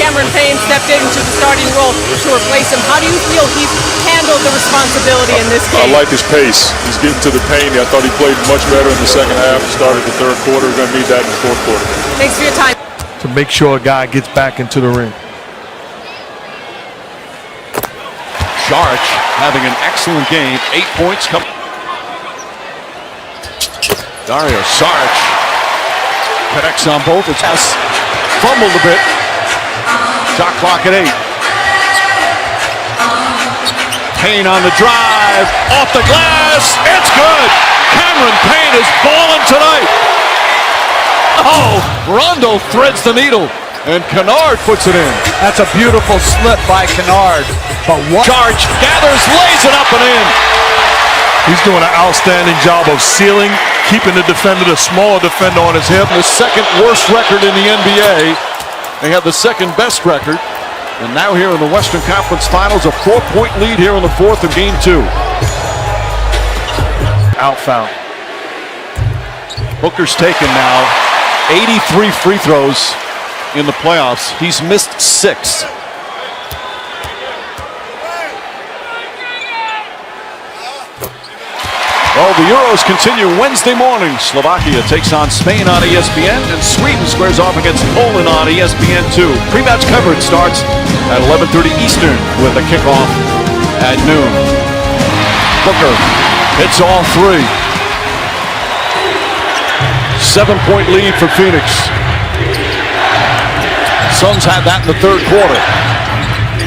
Cameron Payne stepped into the starting role to replace him. How do you feel he's handled the responsibility in this game? I like his pace. He's getting to the paint. I thought he played much better in the second half. Started the third quarter. We're going to need that in the fourth quarter. Thanks for your time. To make sure a guy gets back into the ring. Saric having an excellent game. 8 points. Dario Saric connects on both. It's fumbled a bit. Shot clock at 8. Payne on the drive. Off the glass. It's good. Cameron Payne is balling tonight. Oh, Rondo threads the needle. And Kennard puts it in. That's a beautiful slip by Kennard. But what? Charge, gathers, lays it up and in. He's doing an outstanding job of sealing, keeping the defender, the small defender, on his hip. The second worst record in the NBA. They have the second best record. And now here in the Western Conference Finals, a 4-point lead here in the fourth of game 2. Out foul. Booker's taken now 83 free throws in the playoffs. He's missed 6. Well, the Euros continue Wednesday morning. Slovakia takes on Spain on ESPN, and Sweden squares off against Poland on ESPN2. Pre-match coverage starts at 11:30 Eastern with a kickoff at noon. Booker hits all 3. 7-point lead for Phoenix. Suns had that in the third quarter.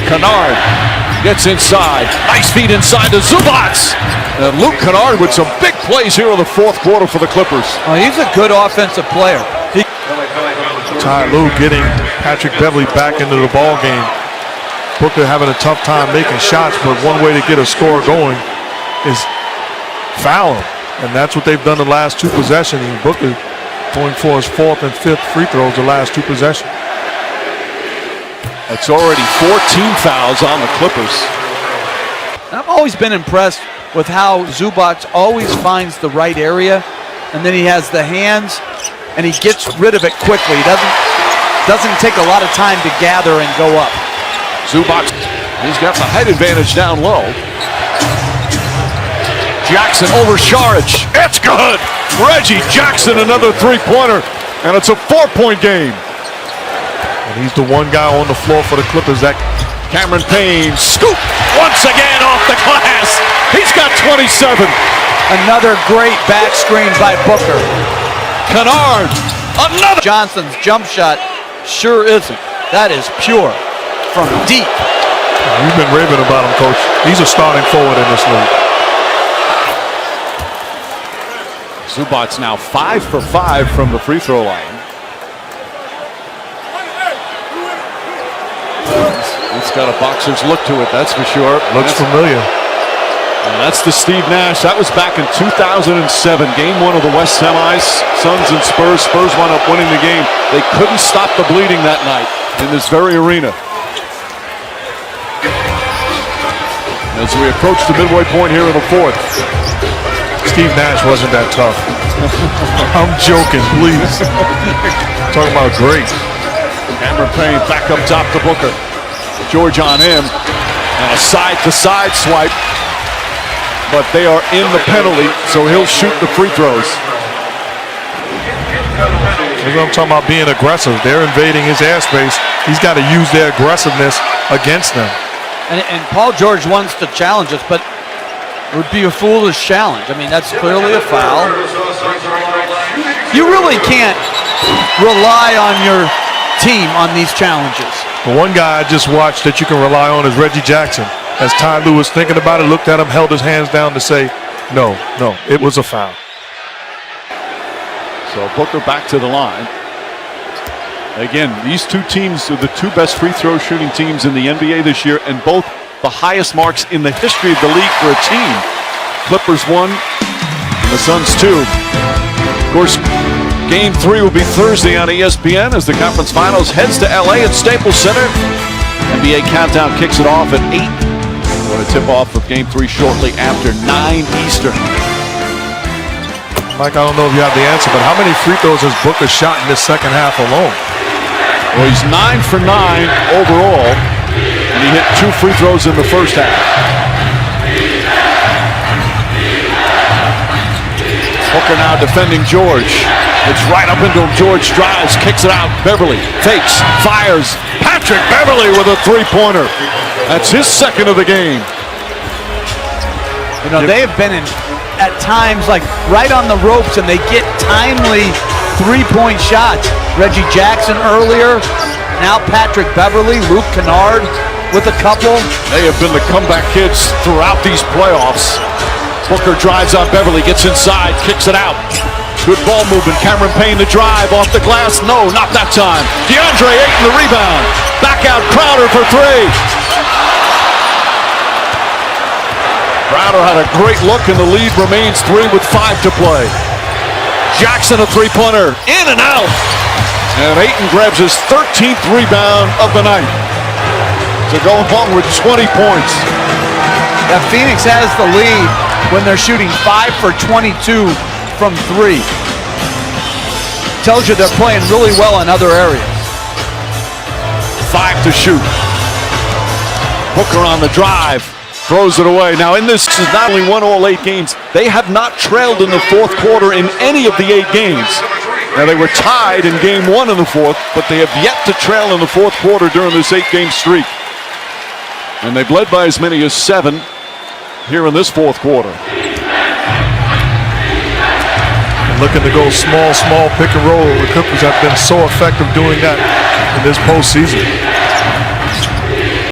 Kennard gets inside. Nice feed inside to Zubac. And Luke Kennard with some big plays here in the fourth quarter for the Clippers. Oh, he's a good offensive player. Ty Lue getting Patrick Beverly back into the ball game. Booker having a tough time making shots, but one way to get a score going is foul him. And that's what they've done the last 2 possessions. And Booker going for his 4th and 5th free throws the last 2 possessions. It's already 14 fouls on the Clippers. I've always been impressed with how Zubac always finds the right area, and then he has the hands, and he gets rid of it quickly. He doesn't take a lot of time to gather and go up. Zubac, he's got the height advantage down low. Jackson over Saric. It's good. Reggie Jackson, another 3-pointer, and it's a 4-point game. And he's the one guy on the floor for the Clippers that Cameron Payne, scoop once again off the glass. He's got 27. Another great back screen by Booker. Kennard, another. Johnson's jump shot sure isn't. That is pure from deep. You've been raving about him, Coach. He's a starting forward in this league. Zubac's now 5 for 5 from the free throw line. It's got a boxer's look to it, that's for sure. Looks familiar. And that's the Steve Nash. That was back in 2007. Game 1 of the West semis. Suns and Spurs. Spurs wound up winning the game. They couldn't stop the bleeding that night in this very arena. As we approach the midway point here in the fourth. Steve Nash wasn't that tough. I'm joking, please. Talking about great. Cameron Payne back up top to Booker. George on him. And a side-to-side swipe. But they are in the penalty, so he'll shoot the free throws. That's what I'm talking about, being aggressive. They're invading his airspace. He's got to use their aggressiveness against them. And Paul George wants to challenge us, but it would be a foolish challenge. I mean, that's clearly a foul. You really can't rely on your team on these challenges. The one guy I just watched that you can rely on is Reggie Jackson. As Ty Lue was thinking about it, looked at him, held his hands down to say, no, it was a foul. So Booker back to the line. Again, these 2 teams are the 2 best free throw shooting teams in the NBA this year, and both the highest marks in the history of the league for a team. Clippers 1 and the Suns 2. Of course, Game 3 will be Thursday on ESPN as the conference finals heads to LA at Staples Center. NBA Countdown kicks it off at 8. We're going to tip off of Game 3 shortly after 9 Eastern. Mike, I don't know if you have the answer, but how many free throws has Booker shot in this second half alone? Well, he's 9 for 9 overall, and he hit 2 free throws in the first half. Booker now defending George. It's right up into him. George drives, kicks it out. Beverly fakes, fires. Patrick Beverly with a three-pointer. That's his second of the game. You know, they have been in, at times, like right on the ropes, and they get timely three-point shots. Reggie Jackson earlier, now Patrick Beverly, Luke Kennard with a couple. They have been the comeback kids throughout these playoffs. Booker drives on Beverly, gets inside, kicks it out. Good ball movement. Cameron Payne the drive off the glass. No, not that time. DeAndre Ayton the rebound. Back out Crowder for three. Crowder had a great look, and the lead remains 3 with 5 to play. Jackson a three-pointer. In and out. And Ayton grabs his 13th rebound of the night to go along with 20 points. Yeah, Phoenix has the lead when they're shooting 5 for 22 from 3. Tells you they're playing really well in other areas. 5 to shoot. Booker on the drive. Throws it away. Now in this is not only won all 8 games, they have not trailed in the fourth quarter in any of the 8 games. Now they were tied in game 1 in the fourth, but they have yet to trail in the fourth quarter during this 8-game streak. And they've led by as many as 7 here in this fourth quarter. Looking to go small, pick and roll. The Clippers have been so effective doing that in this postseason.